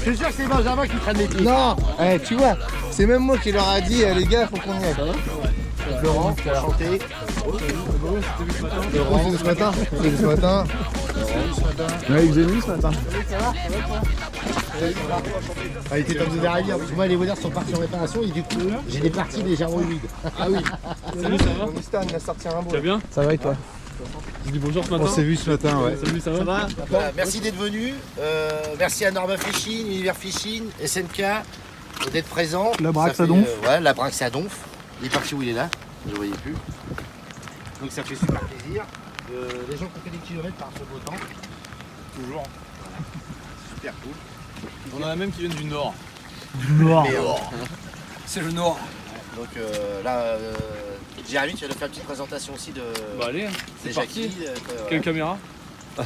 Je suis sûr que c'est Benjamin qui traîne les pieds. Non, tu vois, c'est même moi qui leur a dit, les gars, faut qu'on y aille. Laurent, enchanté. Laurent, c'est ce matin. C'est ce matin. Ouais, il faisait nuit ce matin. Ah, il était comme de derrière. Parce que moi, les voleurs sont partis en réparation et du coup, j'ai des parties légèrement humides. Ah oui. Salut, ça va? Mon Stan, il a sorti un beau. Tu vas bien? Ça va et toi? Je dis bonjour ce matin. On s'est vu ce matin, ouais. Salut, ça va? Voilà, merci d'être venu. Merci à Norma Fishing, Univers Fishing, SNK d'être présent. La Brax Ça à fait, Donf. Ouais, la Brax à Donf. Il est parti où il est là, je ne le voyais plus. Donc ça fait super plaisir. Les gens qui ont fait des kilomètres par ce beau temps. Toujours. Voilà. Super cool. On en a même qui viennent du nord. Noir. Mais, C'est le nord. donc là, Jérémy, tu vas nous faire une petite présentation aussi de Bah allez, c'est parti. Jackie. Quelle caméra?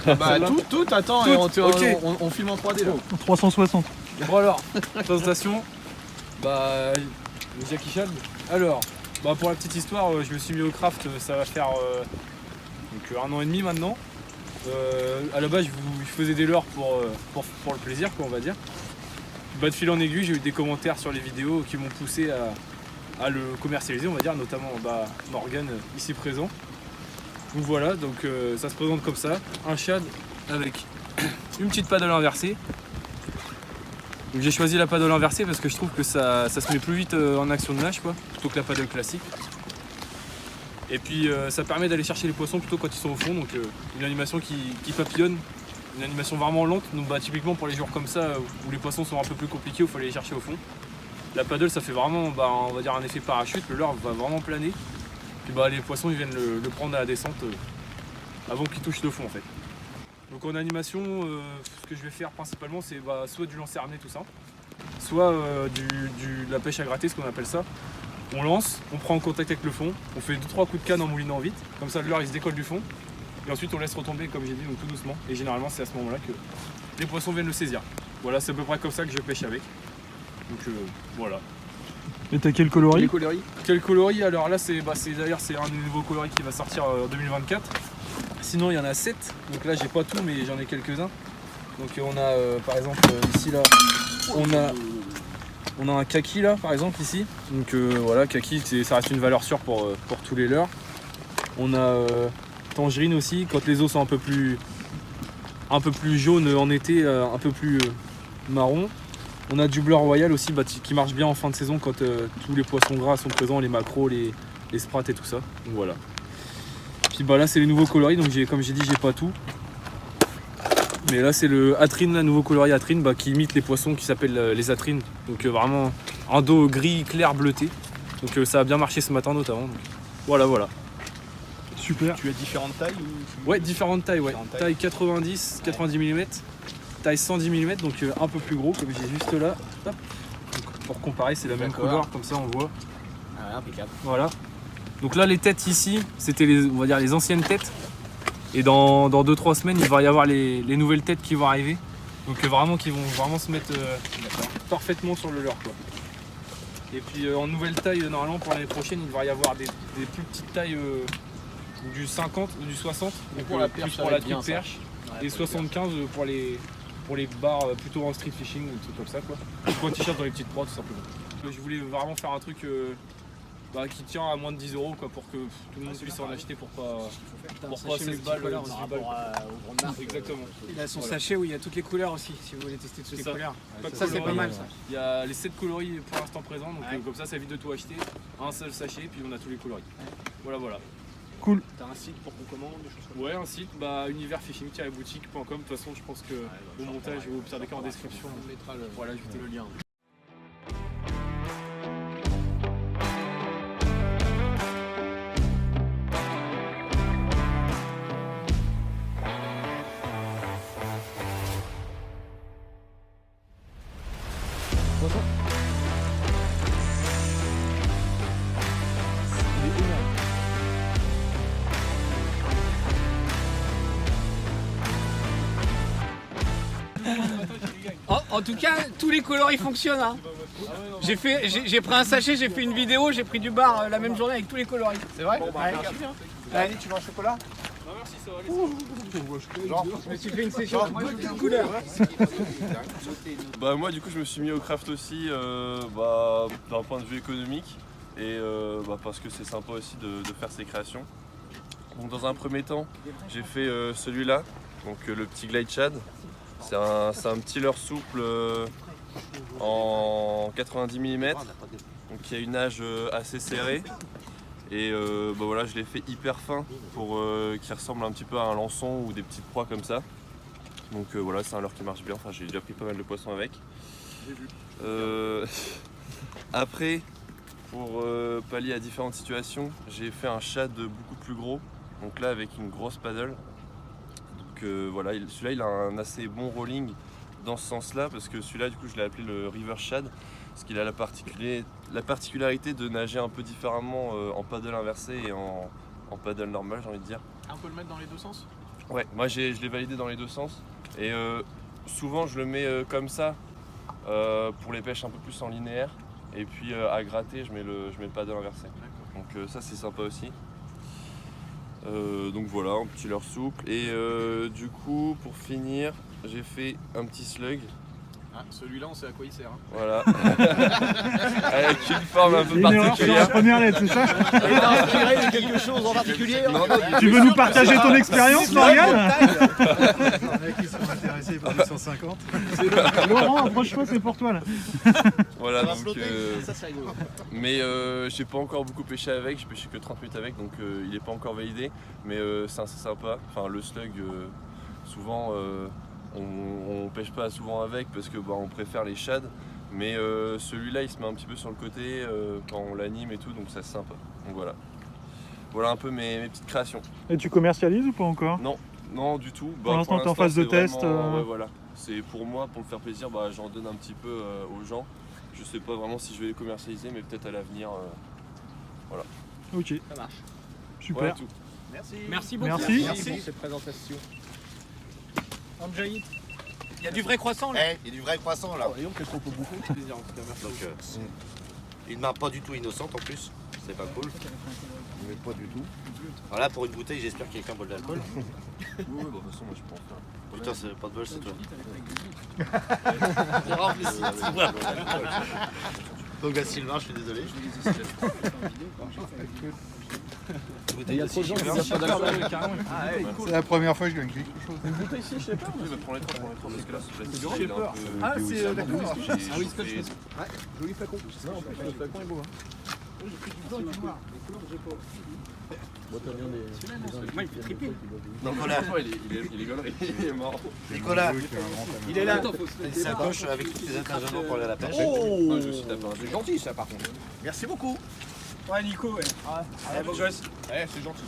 Bah tout, attends, et on filme en 3D là. 360. Bon alors, présentation. Bah, Jackie Chan. Alors, bah pour la petite histoire, je me suis mis au craft, ça va faire donc, 1 an et demi maintenant. À la base, je faisais des leurres pour le plaisir, quoi, on va dire. Bah, de fil en aiguille, j'ai eu des commentaires sur les vidéos qui m'ont poussé à le commercialiser, on va dire, notamment Morgan ici présent. Donc voilà, donc ça se présente comme ça, un shad avec une petite paddle inversée. Donc j'ai choisi la paddle inversée parce que je trouve que ça se met plus vite en action de nage, quoi, plutôt que la paddle classique. Et puis ça permet d'aller chercher les poissons plutôt quand ils sont au fond, donc une animation qui papillonne, une animation vraiment lente. Donc bah, typiquement pour les jours comme ça où les poissons sont un peu plus compliqués, où il faut aller les chercher au fond. La paddle, ça fait vraiment, bah, on va dire, un effet parachute, le leurre va vraiment planer. Puis bah, les poissons ils viennent le prendre à la descente avant qu'ils touchent le fond en fait. Donc en animation, ce que je vais faire principalement c'est bah, soit du lancer armé tout ça, soit de la pêche à gratter, ce qu'on appelle ça. On lance, on prend en contact avec le fond, on fait 2-3 coups de canne en moulinant vite, comme ça le leurre il se décolle du fond, et ensuite on laisse retomber comme j'ai dit, donc tout doucement, et généralement c'est à ce moment là que les poissons viennent le saisir. Voilà, c'est à peu près comme ça que je pêche avec. Donc voilà. Et t'as quel coloris? Les coloris. Quel coloris? Alors là d'ailleurs c'est un des nouveaux coloris qui va sortir en 2024. Sinon il y en a 7, donc là j'ai pas tout mais j'en ai quelques-uns. Donc on a par exemple ici là, on a un kaki là par exemple ici. Donc voilà, kaki ça reste une valeur sûre pour tous les leurres. On a tangerine aussi, quand les eaux sont un peu plus jaunes en été, un peu plus marron. On a du bleu royal aussi qui marche bien en fin de saison quand tous les poissons gras sont présents, les maquereaux, les sprats et tout ça. Donc voilà. Puis bah là c'est les nouveaux coloris, donc comme j'ai dit j'ai pas tout. Mais là c'est le atrine, nouveau coloris atrine qui imite les poissons qui s'appellent les atrines. Donc vraiment un dos gris clair bleuté. Donc ça a bien marché ce matin notamment. Donc, voilà. Super. Tu as différentes tailles ou... Ouais, différentes tailles, ouais. Taille 90 mm, taille 110 mm, donc un peu plus gros comme j'ai juste là. Hop. Donc, pour comparer c'est la même couleur, comme ça on voit. Ah ouais, impeccable. Voilà. Donc là les têtes ici, c'était on va dire les anciennes têtes. Et dans 2-3 semaines il va y avoir les nouvelles têtes qui vont arriver. Donc vraiment qui vont vraiment se mettre parfaitement sur le leurre, quoi. Et puis en nouvelle taille normalement pour l'année prochaine il va y avoir des plus petites tailles du 50 ou du 60 donc pour la perche, pour la bien, truc perche, et 75 pour les bars plutôt en street fishing ou des trucs comme ça, quoi. Ou un t-shirt dans les petites proies tout simplement. Je voulais vraiment faire un truc qui tient à moins de 10 € quoi, pour que tout le monde puisse en acheter pour pas 16 balles, 18 balles. Exactement. Il a son sachet où il y a toutes les couleurs aussi, si vous voulez tester toutes les couleurs. Ça c'est pas mal ça. Il y a les 7 coloris pour l'instant présents, donc comme ça évite de tout acheter. Un seul sachet, puis on a tous les coloris. Voilà. Cool. T'as un site pour qu'on commande, des choses comme Ouais, un site, universfishing-boutique.com. De toute façon, je pense que au montage ou au pire des cas en description, on mettra voilà, ajouter le lien. En tout cas, tous les coloris fonctionnent. Hein. J'ai pris un sachet, j'ai fait une vidéo, j'ai pris du bar la même journée avec tous les coloris. C'est vrai? Bon, bah, merci bien. Tu veux un chocolat? Non, merci. Je me suis fait une séchage de couleur. Bah moi du coup je me suis mis au craft aussi bah, d'un point de vue économique et bah, parce que c'est sympa aussi de faire ces créations. Donc dans un premier temps j'ai fait celui-là, donc le petit Glide Shad. C'est un petit leurre souple en 90 mm, donc qui a une nage assez serrée. Et bah voilà, je l'ai fait hyper fin pour qu'il ressemble un petit peu à un lançon ou des petites proies comme ça. Donc voilà, c'est un leurre qui marche bien, enfin j'ai déjà pris pas mal de poissons avec. Après, pour pallier à différentes situations, j'ai fait un shad beaucoup plus gros, donc là avec une grosse paddle. Donc voilà, celui-là il a un assez bon rolling dans ce sens-là, parce que celui-là du coup je l'ai appelé le River Shad, parce qu'il a la particularité de nager un peu différemment en paddle inversé et en paddle normal, j'ai envie de dire. On peut le mettre dans les deux sens? Ouais, moi je l'ai validé dans les deux sens, et souvent je le mets comme ça pour les pêches un peu plus en linéaire, et puis à gratter je mets le paddle inversé. Donc ça c'est sympa aussi. Donc voilà, un petit leurre souple, et du coup pour finir j'ai fait un petit slug. Ah, celui-là on sait à quoi il sert. Hein. Voilà. Avec une forme un peu particulière. Première lettre, c'est ça? Et t'as inspiré de quelque chose en particulier? Tu veux nous partager ton expérience, Morgane? Qui sont intéressés par les 150. Laurent, approche-toi, c'est pour toi là. Voilà, donc, mais j'ai pas encore beaucoup pêché avec, j'ai pêché que 30 minutes avec, donc il est pas encore validé, mais c'est assez sympa. Enfin le slug, souvent on pêche pas souvent avec parce que bah, on préfère les shads, mais celui-là il se met un petit peu sur le côté quand on l'anime et tout, donc ça c'est sympa. Donc voilà. Voilà un peu mes petites créations. Et tu commercialises ou pas encore? Non du tout. Pour l'instant t'es en phase de test. Ouais, voilà. C'est pour moi, pour me faire plaisir, bah, j'en donne un petit peu aux gens. Je sais pas vraiment si je vais les commercialiser, mais peut-être à l'avenir. Voilà. Ok. Ça marche. Super. Voilà tout. Merci beaucoup. Merci. pour cette présentation. Amjaït, il y a du vrai croissant là. Il y a du vrai croissant là. Qu'est-ce qu'on peut bouffer? C'est plaisir en tout cas, merci. Donc, une main pas du tout innocente en plus, c'est pas cool. Mais pas du tout. Voilà, pour une bouteille, j'espère qu'il y a quelqu'un boit de l'alcool. Oui, bah, de toute façon, moi je peux en faire. Putain, c'est pas de bol, c'est toi. Donc, à Sylvain, je suis désolé. Il y a trop de gens qui ne pas d'alcool. C'est la première fois que je gagne quelque chose. Une bouteille ici, je sais pas. Oui, bah, prends les trois, parce que là, J'ai c'est peur. Ah, c'est d'accord. Ah oui, scotch. Joli flacon. Non, en plus, le flacon est beau. Hein. Moi, il fait triper. Donc voilà, il est gaulerie, il est mort. Nicolas, Il est là. c'est à gauche avec tous les intervenants pour aller à la pêche. Oh, je suis tapé un C'est gentil ça par contre. Merci beaucoup. Ouais, Nico, ouais. Allez, beau gosse. Ouais, c'est gentil.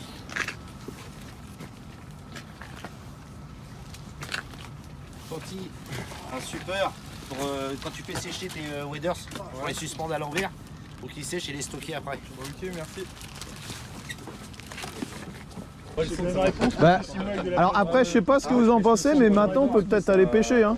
Senti un super pour quand tu fais sécher tes waders, pour les suspendre à l'envers, pour qu'ils sèchent et les stocker après. Ok, merci. Bah, alors après, je sais pas ce que vous en pensez, mais maintenant on peut peut-être aller pêcher. Hein.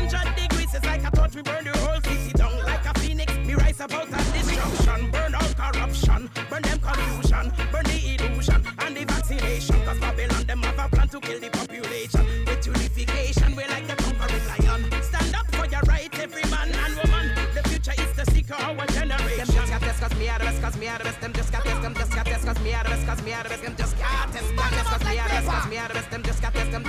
100 degrees is like a torch, we burn the whole city down like a phoenix. We rise about a destruction, burn out corruption, burn them confusion, burn the illusion and the vaccination. Cause Babylon them have a plan to kill the population. With unification, we like the conquering lion. Stand up for your rights, every man and woman. The future is the seeker, our generation. Them just got this cause me are the best, cause me are the best. Them just got this, them just got this cause me are the best, cause me are the best. Them just got this, cause me are the best, cause me are the best. Them just got this, them.